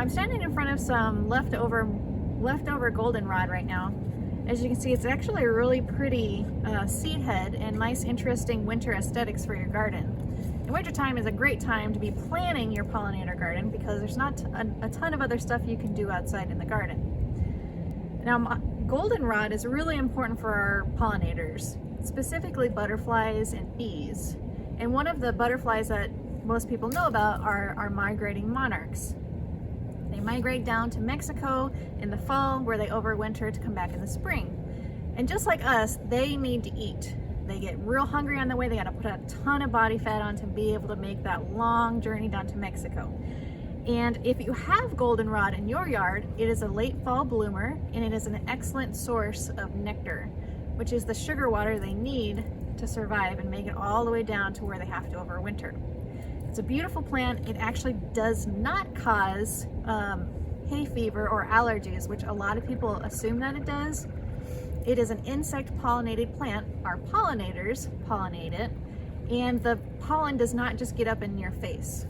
I'm standing in front of some leftover goldenrod right now. As you can see, it's actually a really pretty seed head and nice, interesting winter aesthetics for your garden. And wintertime is a great time to be planting your pollinator garden because there's not a ton of other stuff you can do outside in the garden. Now, goldenrod is really important for our pollinators, specifically butterflies and bees. And one of the butterflies that most people know about are migrating monarchs. They migrate down to Mexico in the fall where they overwinter to come back in the spring. And just like us, they need to eat. They get real hungry on the way. They got to put a ton of body fat on to be able to make that long journey down to Mexico. And if you have goldenrod in your yard, it is a late fall bloomer and it is an excellent source of nectar, which is the sugar water they need to survive and make it all the way down to where they have to overwinter. It's a beautiful plant. It actually does not cause hay fever or allergies, which a lot of people assume that it does. It is an insect pollinated plant. Our pollinators pollinate it, and the pollen does not just get up in your face.